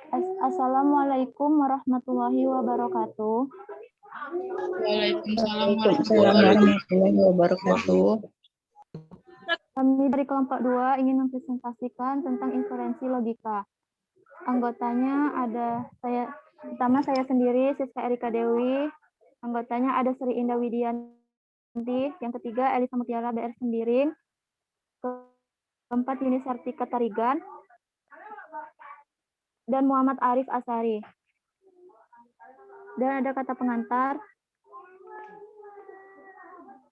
Assalamualaikum warahmatullahi wabarakatuh. Waalaikumsalam Waalaikumsalam warahmatullahi wabarakatuh. Kami dari kelompok 2 ingin mempresentasikan tentang inferensi logika. Anggotanya ada pertama saya sendiri, Siska Erika Dewi. Anggotanya ada Sri Indah Widianti. Yang ketiga, Elisa Mutiara BR Sembiring. Keempat, Yuni Sartika Tarigan. Dan Muhammad Arif Asari. Dan ada kata pengantar.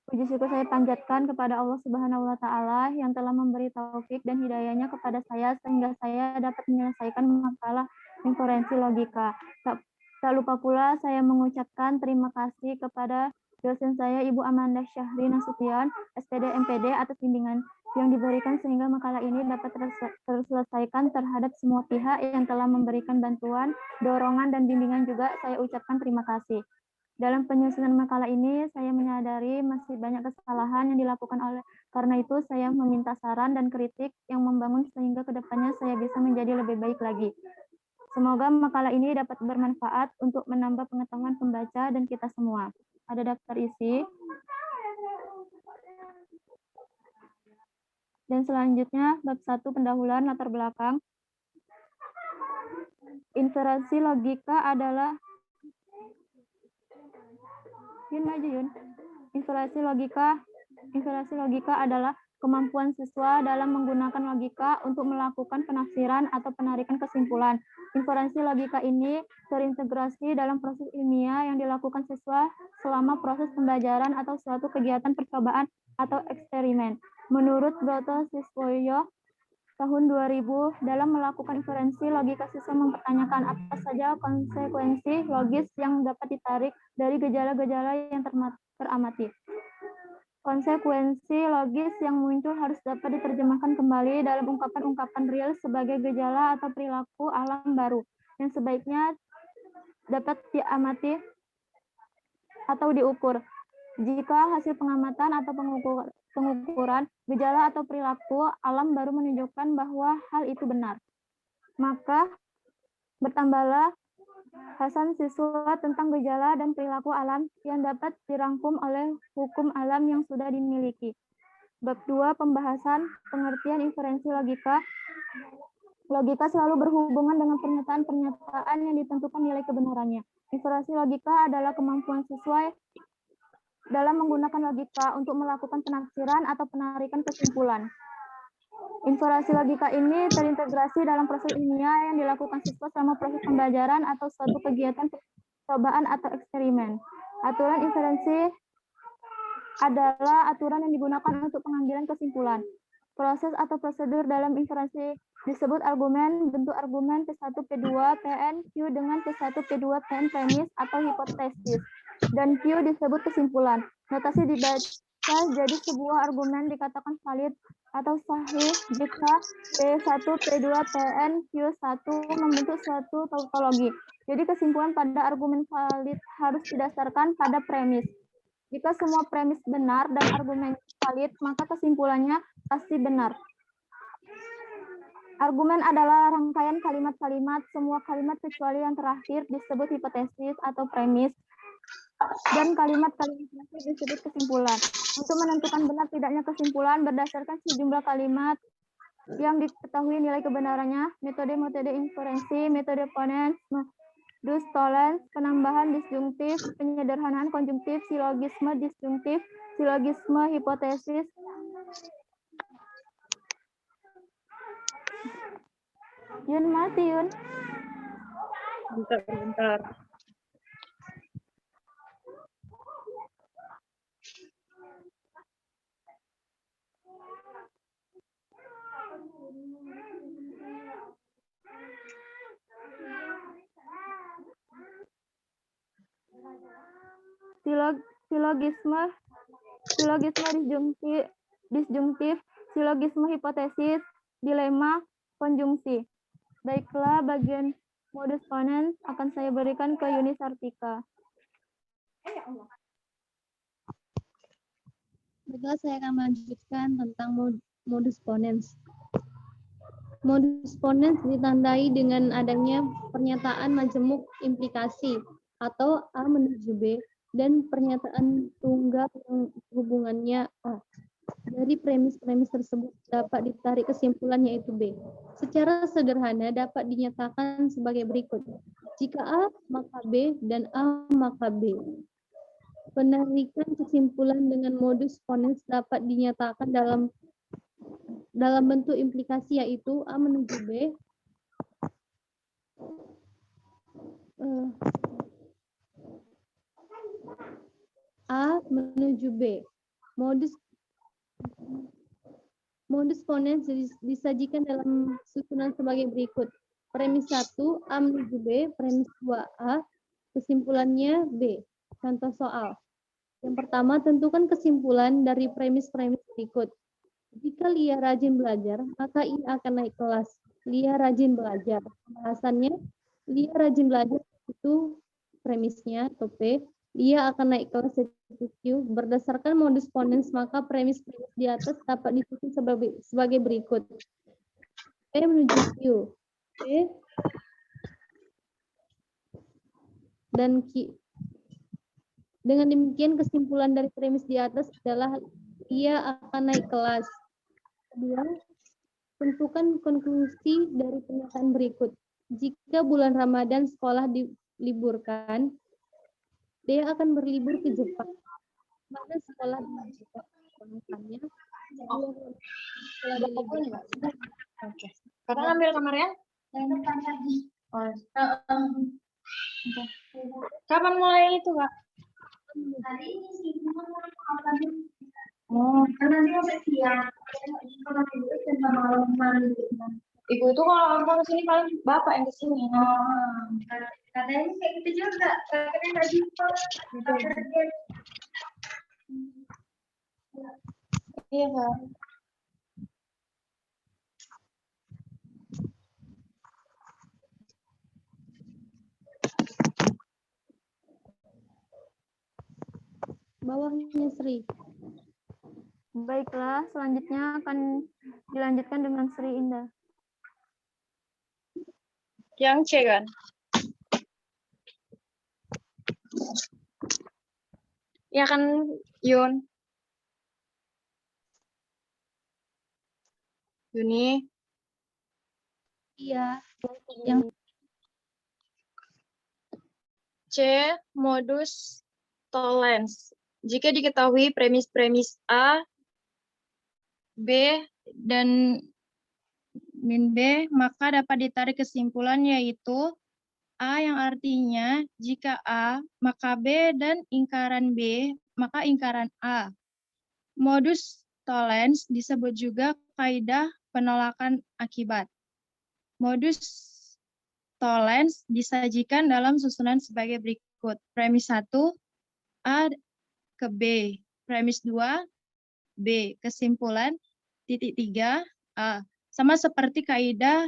Puji syukur saya panjatkan kepada Allah Subhanahu wa Ta'ala yang telah memberi taufik dan hidayahnya kepada saya sehingga saya dapat menyelesaikan makalah inferensi logika. Tak lupa pula saya mengucapkan terima kasih kepada dosen saya Ibu Amanda Syahri Nasution, SPD MPD atas bimbingan yang diberikan sehingga makalah ini dapat terselesaikan terhadap semua pihak yang telah memberikan bantuan, dorongan, dan bimbingan juga saya ucapkan terima kasih. Dalam penyusunan makalah ini, saya menyadari masih banyak kesalahan yang dilakukan karena itu saya meminta saran dan kritik yang membangun sehingga kedepannya saya bisa menjadi lebih baik lagi. Semoga makalah ini dapat bermanfaat untuk menambah pengetahuan pembaca dan kita semua. Ada daftar isi. Dan selanjutnya, bab 1 pendahuluan latar belakang. Inferensi logika adalah Inferensi logika adalah kemampuan siswa dalam menggunakan logika untuk melakukan penafsiran atau penarikan kesimpulan. Inferensi logika ini terintegrasi dalam proses ilmiah yang dilakukan siswa selama proses pembelajaran atau suatu kegiatan percobaan atau eksperimen. Menurut Broto Siswoyo, tahun 2000, dalam melakukan inferensi logika siswa mempertanyakan apa saja konsekuensi logis yang dapat ditarik dari gejala-gejala yang teramati. Konsekuensi logis yang muncul harus dapat diterjemahkan kembali dalam ungkapan-ungkapan real sebagai gejala atau perilaku alam baru yang sebaiknya dapat diamati atau diukur. Jika hasil pengamatan atau pengukuran gejala atau perilaku alam baru menunjukkan bahwa hal itu benar, maka bertambahlah hasan siswa tentang gejala dan perilaku alam yang dapat dirangkum oleh hukum alam yang sudah dimiliki. Bab 2 pembahasan pengertian inferensi logika. Logika selalu berhubungan dengan pernyataan-pernyataan yang ditentukan nilai kebenarannya. Inferensi logika adalah kemampuan siswa dalam menggunakan logika untuk melakukan penafsiran atau penarikan kesimpulan. Inferensi logika ini terintegrasi dalam proses ilmiah yang dilakukan siswa selama proses pembelajaran atau suatu kegiatan percobaan atau eksperimen. Aturan inferensi adalah aturan yang digunakan untuk pengambilan kesimpulan. Proses atau prosedur dalam inferensi disebut argumen. Bentuk argumen P1, P2, Pn, Q dengan P1, P2, Pn premis atau hipotesis. Dan Q disebut kesimpulan. Notasi dibaca jadi sebuah argumen dikatakan valid atau sahih jika P1, P2, Pn, Q1 membentuk suatu tautologi. Jadi kesimpulan pada argumen valid harus didasarkan pada premis. Jika semua premis benar dan argumen valid, maka kesimpulannya pasti benar. Argumen adalah rangkaian kalimat-kalimat, semua kalimat kecuali yang terakhir disebut hipotesis atau premis, dan kalimat-kalimat terakhir disebut kesimpulan. Untuk menentukan benar tidaknya kesimpulan berdasarkan sejumlah kalimat yang diketahui nilai kebenarannya, metode inferensi, metode Ponens, modus tollens, penambahan disjungtif, penyederhanaan konjungtif, silogisme disjungtif, silogisme hipotesis, Yun mati Yun. Bentar. Silogisme disjungtif, silogisme hipotesis, dilema konjungsi. Baiklah, bagian modus ponens akan saya berikan ke Yuni Sartika. Baiklah, saya akan melanjutkan tentang modus ponens. Modus ponens ditandai dengan adanya pernyataan majemuk implikasi atau A menuju B dan pernyataan tunggal yang hubungannya A. Dari premis-premis tersebut dapat ditarik kesimpulan yaitu B. Secara sederhana dapat dinyatakan sebagai berikut. Jika A maka B dan A maka B. Penarikan kesimpulan dengan modus ponens dapat dinyatakan dalam bentuk implikasi yaitu A menuju B A menuju B. Modus ponens disajikan dalam susunan sebagai berikut. Premis 1 A menuju B, premis 2 A, kesimpulannya B. Contoh soal. Yang pertama, tentukan kesimpulan dari premis-premis berikut. Jika Lia rajin belajar, maka ia akan naik kelas. Lia rajin belajar. Pembahasannya, Lia rajin belajar itu premisnya atau P. Lia akan naik kelas itu Q. Berdasarkan modus ponens, maka premis-premis di atas dapat disusun sebagai berikut. P menuju Q. P dan Q. Dengan demikian, kesimpulan dari premis di atas adalah ia akan naik kelas. Kedua, tentukan konklusi dari pernyataan berikut. Jika bulan Ramadan sekolah diliburkan, dia akan berlibur ke Jepang. Mana sekolah diliburkannya? Sekolah diliburkan. Oke. Kakak ambil kamarnya? Oh. Kapan mulai itu, Kak? Hari ini sih, kapan? Oh, Karena nanti sampai siang. Kalau ibu sampai malam ibu itu kalau aku kesini paling bapak yang kesini. Katanya kayak gitu juga. Katanya nggak jumpa. Iya, Kak. Bawahnya Sri. Baiklah, selanjutnya akan dilanjutkan dengan Sri Indah. Yang C kan? Ya kan, Yun? Yuni? Iya. Yang C. Modus tollens. Jika diketahui premis-premis A, B, dan min B, maka dapat ditarik kesimpulan yaitu A yang artinya jika A, maka B, dan ingkaran B, maka ingkaran A. Modus tollens disebut juga kaidah penolakan akibat. Modus tollens disajikan dalam susunan sebagai berikut. Premis 1, A ke B. Premis 2, B. Kesimpulan, titik 3, A. Sama seperti kaidah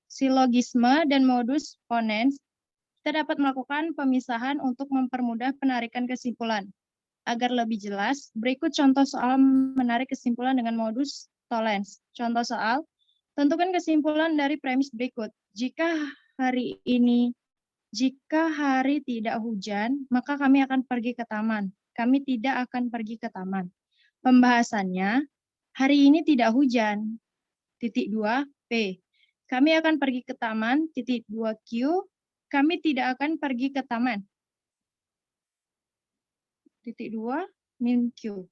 silogisme dan modus ponens, kita dapat melakukan pemisahan untuk mempermudah penarikan kesimpulan. Agar lebih jelas, berikut contoh soal menarik kesimpulan dengan modus tollens. Contoh soal, tentukan kesimpulan dari premis berikut. Jika hari tidak hujan, maka kami akan pergi ke taman. Kami tidak akan pergi ke taman. Pembahasannya, hari ini tidak hujan. Titik 2, P. Kami akan pergi ke taman. Titik 2, Q. Kami tidak akan pergi ke taman. Titik 2, min Q.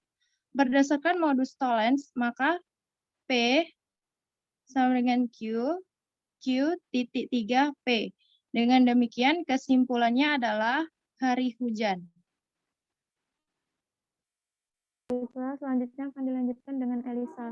Berdasarkan modus tollens, maka P sama dengan Q, Q titik 3, P. Dengan demikian, kesimpulannya adalah hari hujan. Selanjutnya akan dilanjutkan dengan Elisa.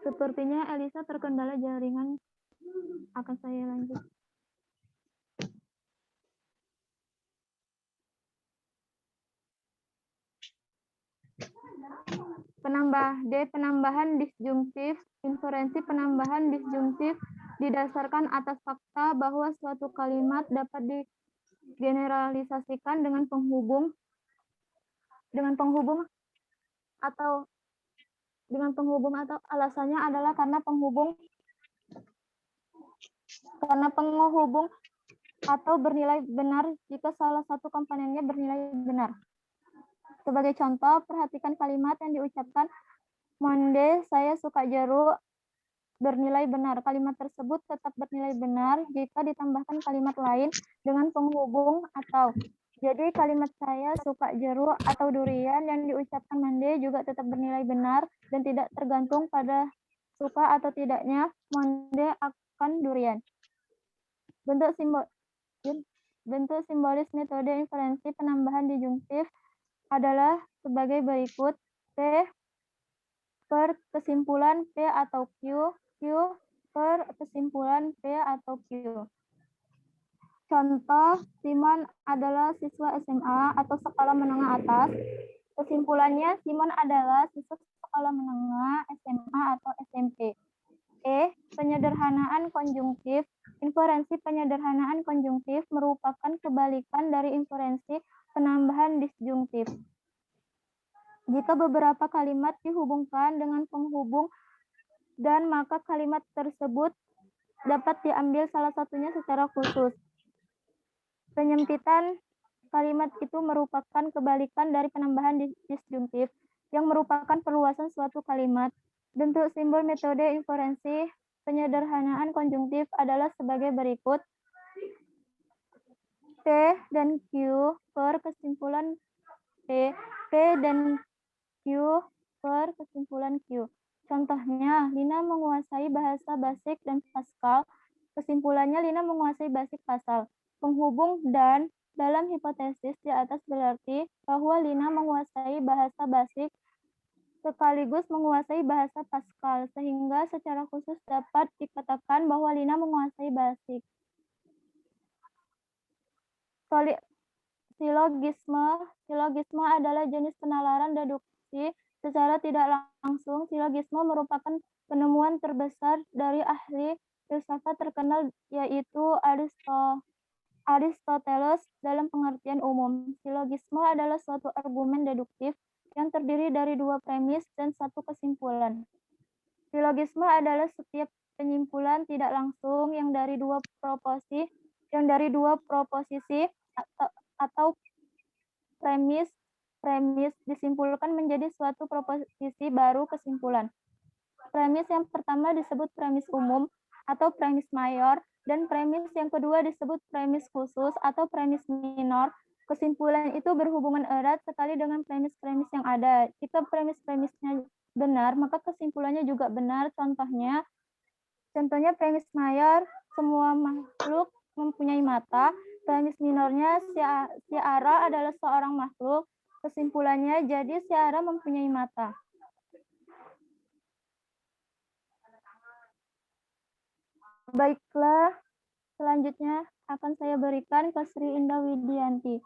Sepertinya Elisa terkendala jaringan. Akan saya lanjut. Penambahan disjungtif. Inferensi penambahan disjungtif didasarkan atas fakta bahwa suatu kalimat dapat digeneralisasikan dengan penghubung atau alasannya adalah karena penghubung atau bernilai benar jika salah satu komponennya bernilai benar. Sebagai contoh, perhatikan kalimat yang diucapkan, "Monde, saya suka jeruk," bernilai benar. Kalimat tersebut tetap bernilai benar jika ditambahkan kalimat lain dengan penghubung atau. Jadi kalimat "saya suka jeruk" atau durian yang diucapkan Monde juga tetap bernilai benar dan tidak tergantung pada suka atau tidaknya Monde akan durian. Bentuk simbolis metode inferensi penambahan disjungtif adalah sebagai berikut. P per kesimpulan P atau Q, Q per kesimpulan P atau Q. Contoh, Simon adalah siswa SMA atau sekolah menengah atas. Kesimpulannya, Simon adalah siswa sekolah menengah SMA atau SMP. Penyederhanaan konjungtif. Inferensi penyederhanaan konjungtif merupakan kebalikan dari inferensi penambahan disjungtif. Jika beberapa kalimat dihubungkan dengan penghubung dan maka kalimat tersebut dapat diambil salah satunya secara khusus. Penyempitan kalimat itu merupakan kebalikan dari penambahan disjungtif yang merupakan perluasan suatu kalimat. Bentuk simbol metode inferensi penyederhanaan konjungtif adalah sebagai berikut. P dan Q per kesimpulan P, P dan Q per kesimpulan Q. Contohnya, Lina menguasai bahasa basic dan Pascal. Kesimpulannya, Lina menguasai basic Pascal. Penghubung dan dalam hipotesis di atas berarti bahwa Lina menguasai bahasa basic sekaligus menguasai bahasa Pascal, sehingga secara khusus dapat dikatakan bahwa Lina menguasai basic. Silogisme adalah jenis penalaran deduksi secara tidak langsung. Silogisme merupakan penemuan terbesar dari ahli filsafat terkenal yaitu Aristoteles dalam pengertian umum. Silogisme adalah suatu argumen deduktif yang terdiri dari dua premis dan satu kesimpulan. Silogisme adalah setiap penyimpulan tidak langsung yang dari dua proposisi atau premis disimpulkan menjadi suatu proposisi baru kesimpulan. Premis yang pertama disebut premis umum atau premis mayor, dan premis yang kedua disebut premis khusus atau premis minor. Kesimpulan itu berhubungan erat sekali dengan premis-premis yang ada. Jika premis-premisnya benar, maka kesimpulannya juga benar. Contohnya premis mayor, semua makhluk mempunyai mata. Premis minornya, si Ara adalah seorang makhluk. Kesimpulannya, jadi si Ara mempunyai mata. Baiklah, selanjutnya akan saya berikan ke Sri Indah Widianti.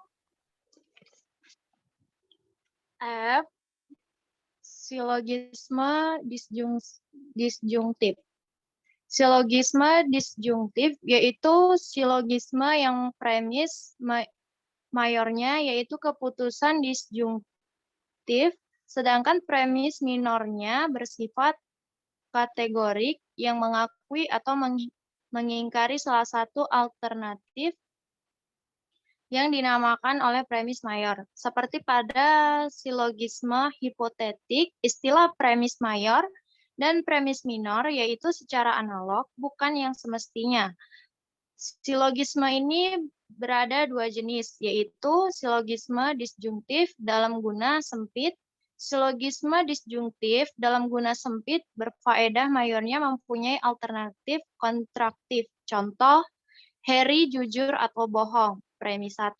F. Silogisme disjungtif. Silogisme disjungtif yaitu silogisme yang premis mayornya yaitu keputusan disjungtif, sedangkan premis minornya bersifat kategorik yang mengakui atau mengingkari salah satu alternatif yang dinamakan oleh premis mayor. Seperti pada silogisme hipotetik, istilah premis mayor dan premis minor yaitu secara analog, bukan yang semestinya. Silogisme ini berada dua jenis, yaitu silogisme disjungtif dalam guna sempit. Silogisme disjungtif dalam guna sempit berfaedah mayornya mempunyai alternatif kontraktif. Contoh, Harry jujur atau bohong, premis 1.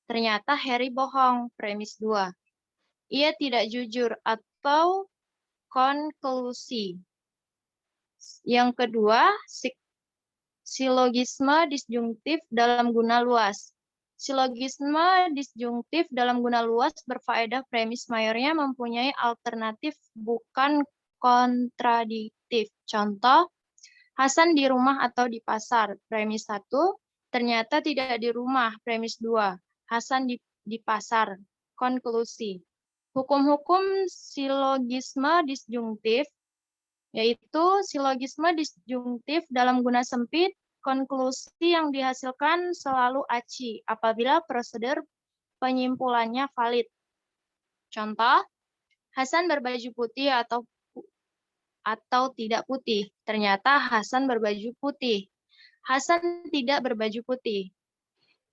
Ternyata Harry bohong, premis 2. Ia tidak jujur atau konklusi. Yang kedua, Silogisme disjungtif dalam guna luas. Silogisme disjungtif dalam guna luas berfaedah premis mayornya mempunyai alternatif bukan kontradiktif. Contoh, Hasan di rumah atau di pasar. Premis 1, ternyata tidak di rumah. Premis 2, Hasan di pasar. Konklusi. Hukum-hukum silogisme disjungtif yaitu silogisme disjungtif dalam guna sempit, konklusi yang dihasilkan selalu aci apabila prosedur penyimpulannya valid. Contoh, Hasan berbaju putih atau tidak putih. Ternyata Hasan berbaju putih. Hasan tidak berbaju putih.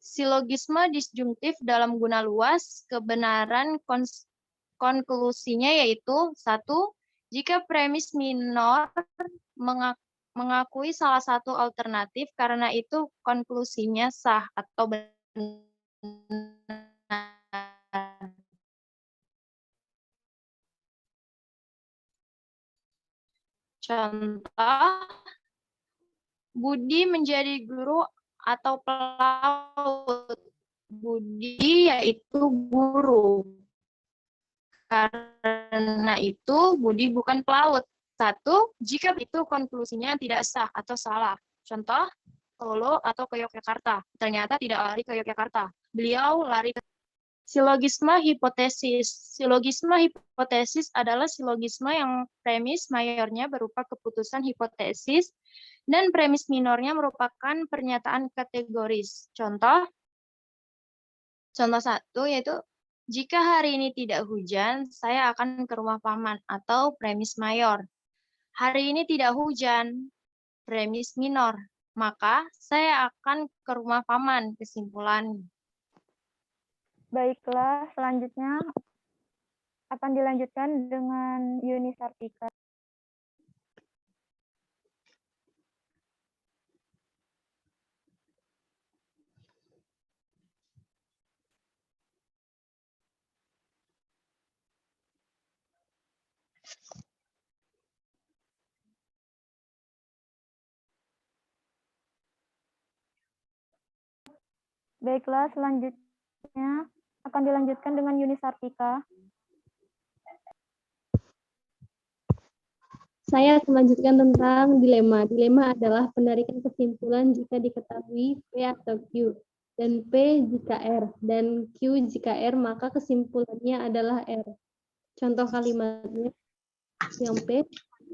Silogisme disjungtif dalam guna luas, kebenaran konklusinya yaitu 1. Jika premis minor mengakui salah satu alternatif, karena itu konklusinya sah atau benar. Contoh, Budi menjadi guru atau pelaut. Budi yaitu guru. Karena itu Budi bukan pelaut. 1. Jika itu konklusinya tidak sah atau salah. Contoh, Solo atau ke Yogyakarta. Ternyata tidak lari ke Yogyakarta. Beliau lari ke silogisme hipotesis. Silogisme hipotesis adalah silogisme yang premis mayornya berupa keputusan hipotesis dan premis minornya merupakan pernyataan kategoris. Contoh 1 yaitu jika hari ini tidak hujan, saya akan ke rumah paman atau premis mayor. Hari ini tidak hujan, premis minor. Maka saya akan ke rumah paman, kesimpulan. Baiklah, selanjutnya akan dilanjutkan dengan Yuni Sartika. Baiklah, selanjutnya akan dilanjutkan dengan Yuni Sartika. Saya akan melanjutkan tentang dilema. Dilema adalah penarikan kesimpulan jika diketahui P atau Q, dan P jika R, dan Q jika R, maka kesimpulannya adalah R. Contoh kalimatnya, yang P,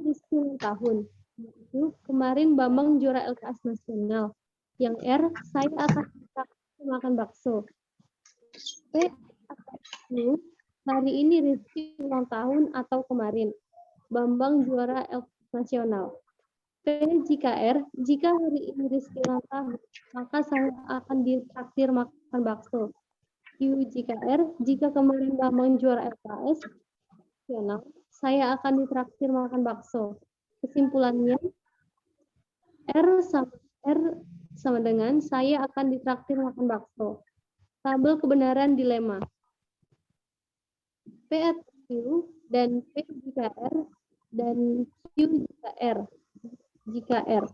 Rizky ulang tahun. Itu kemarin Bambang juara LKS nasional. Yang R, saya akan makan bakso. P atau Q, hari ini Rizky ulang tahun atau kemarin Bambang juara LKS nasional. P jika R, jika hari ini Rizky ulang tahun, maka saya akan ditraktir makan bakso. Q jika R, jika kemarin Bambang juara LKS nasional, saya akan ditraktir makan bakso. Kesimpulannya, R sama dengan saya akan ditraktir makan bakso. Tabel kebenaran dilema. P atau Q dan P jika R dan Q jika R. Jika R.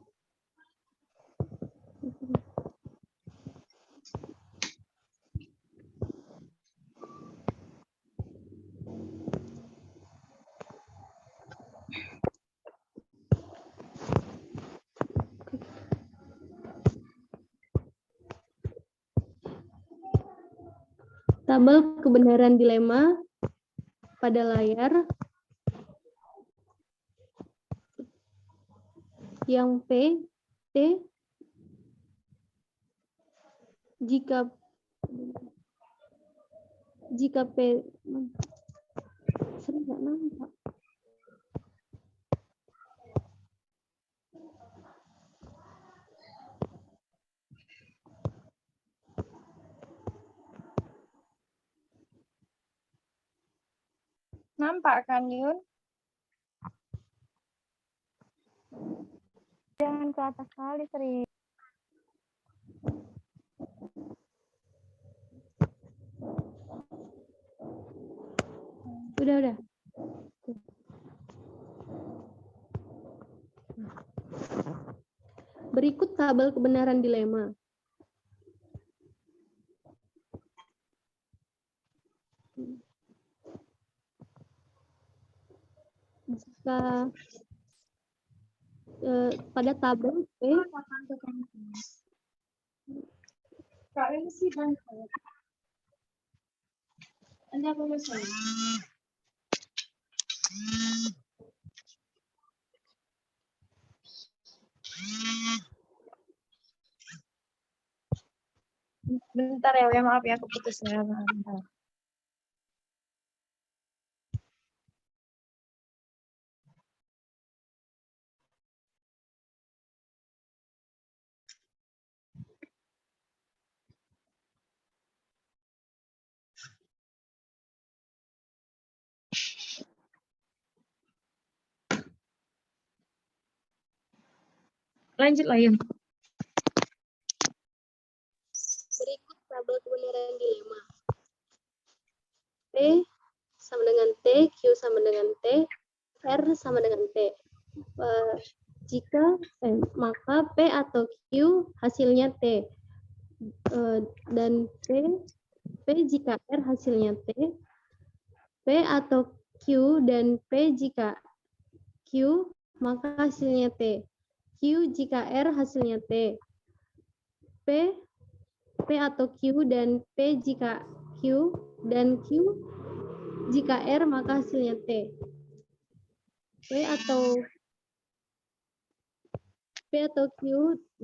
Tabel kebenaran dilema pada layar. Yang P, T, jika P, sering nggak nampak. Nampak kan, Yun? Jangan ke atas kali, Sri. Udah. Berikut tabel kebenaran dilema. Jika pada tabel P Bentar ya, maaf ya keputus ya. Bentar. Lanjut lagi. berikut tabel kebenaran dilema. P sama dengan T, Q sama dengan T, R sama dengan T. Maka P atau Q hasilnya T. Dan P jika R hasilnya T, P atau Q dan P jika Q maka hasilnya T. Q jika R hasilnya T. P atau Q dan P jika Q dan Q jika R maka hasilnya T. P atau Q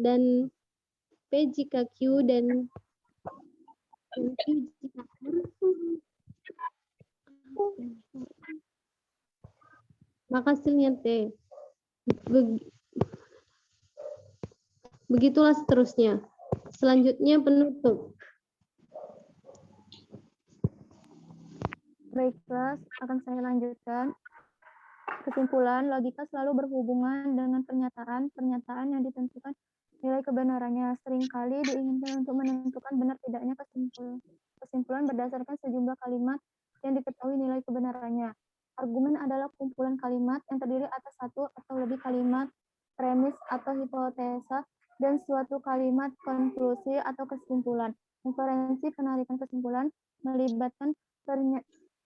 dan P jika Q dan Q jika R maka hasilnya T. Begitulah seterusnya. Selanjutnya penutup. Baiklah, akan saya lanjutkan. Kesimpulan, logika selalu berhubungan dengan pernyataan yang ditentukan nilai kebenarannya. Seringkali diinginkan untuk menentukan benar tidaknya kesimpulan berdasarkan sejumlah kalimat yang diketahui nilai kebenarannya. Argumen adalah kumpulan kalimat yang terdiri atas satu atau lebih kalimat premis atau hipotesa dan suatu kalimat konklusi atau kesimpulan. Inferensi penarikan kesimpulan melibatkan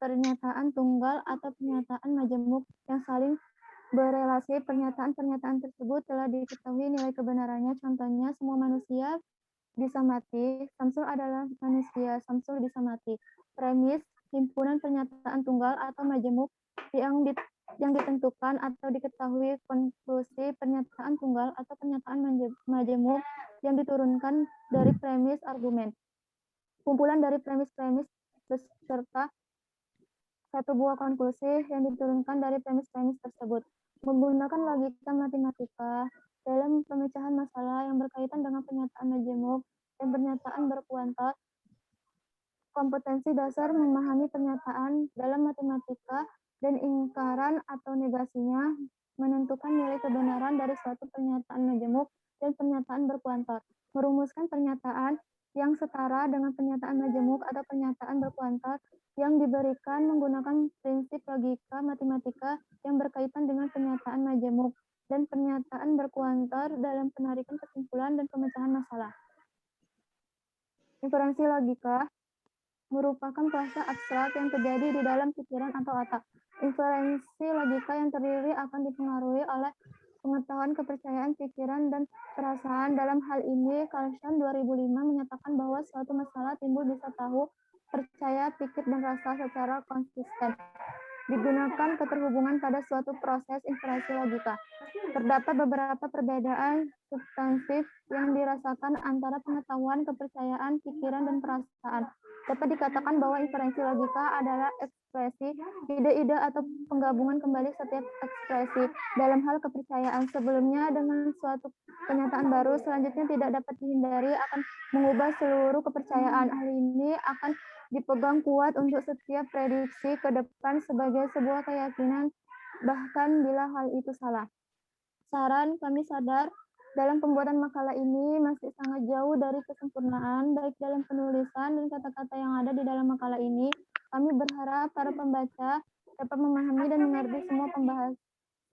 pernyataan tunggal atau pernyataan majemuk yang saling berelasi. Pernyataan-pernyataan tersebut telah diketahui nilai kebenarannya. Contohnya, semua manusia bisa mati. Samsul adalah manusia. Samsul bisa mati. Premis, himpunan pernyataan tunggal atau majemuk yang ditentukan atau diketahui. Konklusi, pernyataan tunggal atau pernyataan majemuk yang diturunkan dari premis argumen. Kumpulan dari premis-premis beserta satu buah konklusi yang diturunkan dari premis-premis tersebut. Menggunakan logika matematika dalam pemecahan masalah yang berkaitan dengan pernyataan majemuk dan pernyataan berkuantas, kompetensi dasar memahami pernyataan dalam matematika dan ingkaran atau negasinya, menentukan nilai kebenaran dari suatu pernyataan majemuk dan pernyataan berkuantas, merumuskan pernyataan yang setara dengan pernyataan majemuk atau pernyataan berkuantas yang diberikan menggunakan prinsip logika matematika yang berkaitan dengan pernyataan majemuk dan pernyataan berkuantar dalam penarikan kesimpulan dan pemecahan masalah. Inferensi logika merupakan proses abstrak yang terjadi di dalam pikiran atau otak. Inferensi logika yang terdiri akan dipengaruhi oleh pengetahuan, kepercayaan, pikiran, dan perasaan. Dalam hal ini, Carlson 2005 menyatakan bahwa suatu masalah timbul bisa tahu, percaya, pikir, dan rasa secara konsisten. Digunakan keterhubungan pada suatu proses inferensi logika. Terdapat beberapa perbedaan substansif yang dirasakan antara pengetahuan, kepercayaan, pikiran, dan perasaan. Dapat dikatakan bahwa inferensi logika adalah ekspresi ide-ide atau penggabungan kembali setiap ekspresi. Dalam hal kepercayaan sebelumnya dengan suatu kenyataan baru selanjutnya tidak dapat dihindari akan mengubah seluruh kepercayaan. Hal ini akan dipegang kuat untuk setiap prediksi ke depan sebagai sebuah keyakinan, bahkan bila hal itu salah. Saran, kami sadar dalam pembuatan makalah ini masih sangat jauh dari kesempurnaan, baik dalam penulisan dan kata-kata yang ada di dalam makalah ini. Kami berharap para pembaca dapat memahami dan mengerti semua pembahasan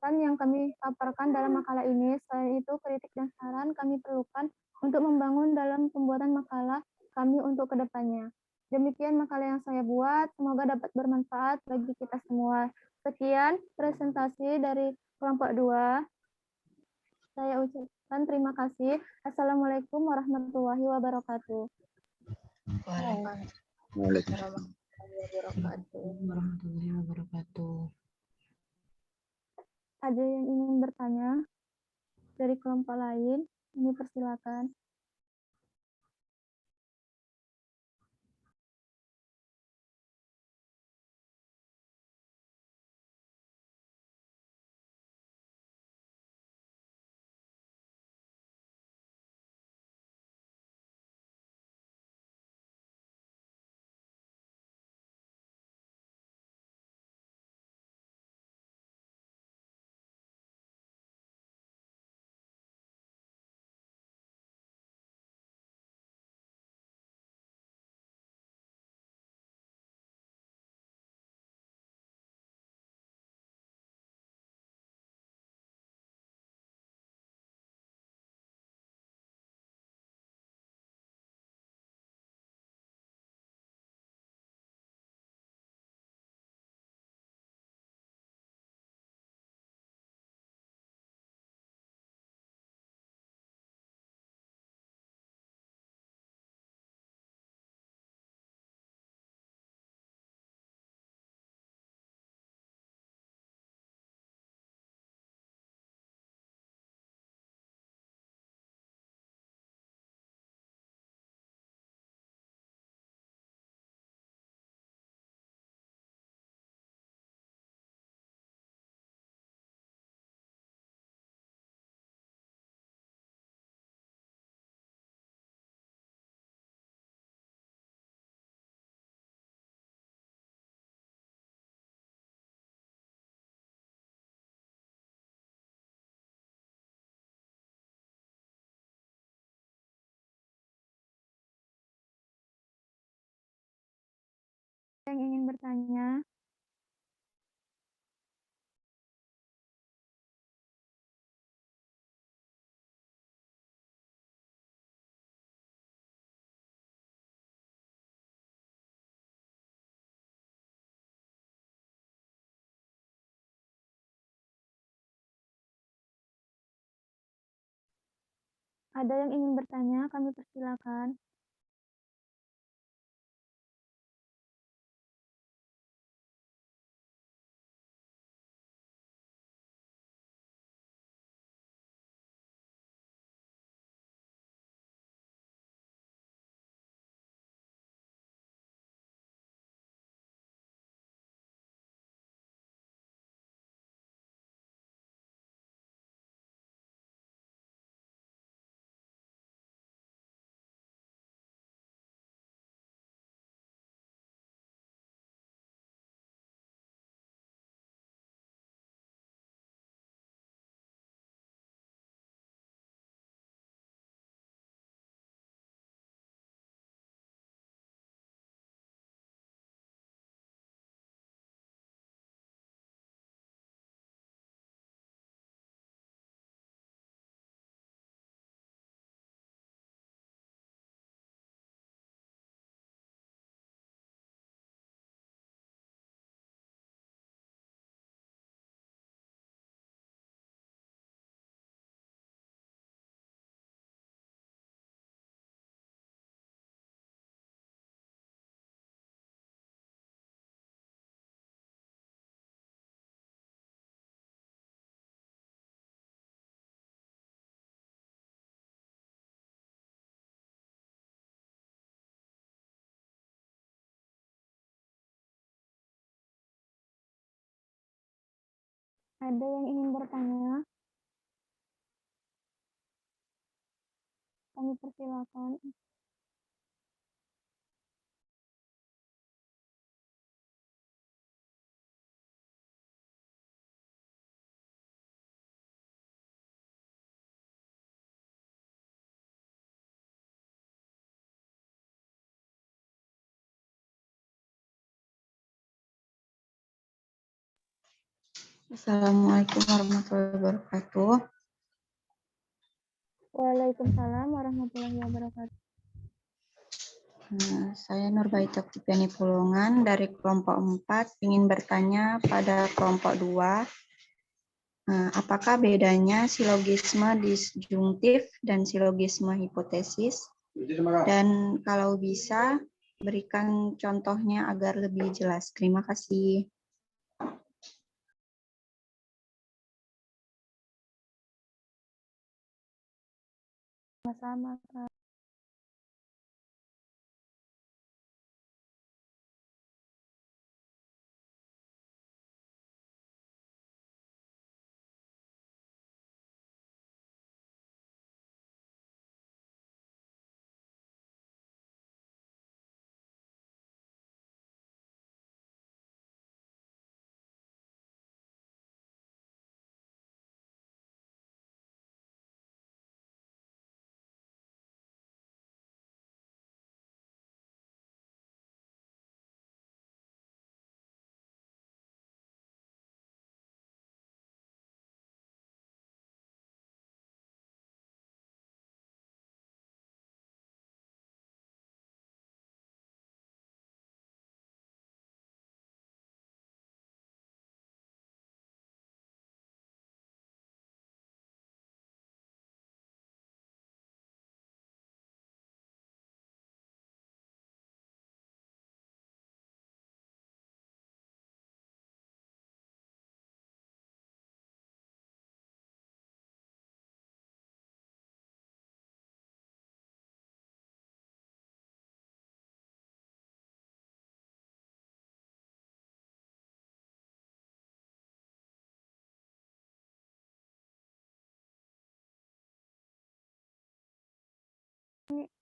gagasan yang kami paparkan dalam makalah ini. Selain itu, kritik dan saran kami perlukan untuk membangun dalam pembuatan makalah kami untuk kedepannya. Demikian makalah yang saya buat, semoga dapat bermanfaat bagi kita semua. Sekian presentasi dari kelompok 2. Saya ucapkan terima kasih. Assalamualaikum warahmatullahi wabarakatuh. Waalaikumsalam. Warahmatullahi wabarakatuh. Ada yang ingin bertanya dari kelompok lain? Ini persilakan. Yang ingin bertanya? Ada yang ingin bertanya? Kami persilakan. Ada yang ingin bertanya? Kami persilakan. Assalamualaikum warahmatullahi wabarakatuh. Waalaikumsalam warahmatullahi wabarakatuh. Saya Nurbaita Tipiani Pulungan dari kelompok 4 ingin bertanya pada kelompok 2. Apakah bedanya silogisme disjungtif dan silogisme hipotesis? Dan kalau bisa, berikan contohnya agar lebih jelas. Terima kasih. Sama-sama, Kak.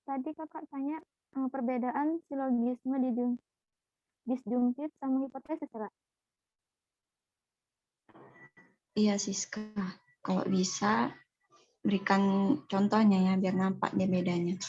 Tadi kakak tanya perbedaan silogisme disjungtif sama hipotesis, Kak. Iya, Siska. Kalau bisa, berikan contohnya ya, biar nampak dia bedanya.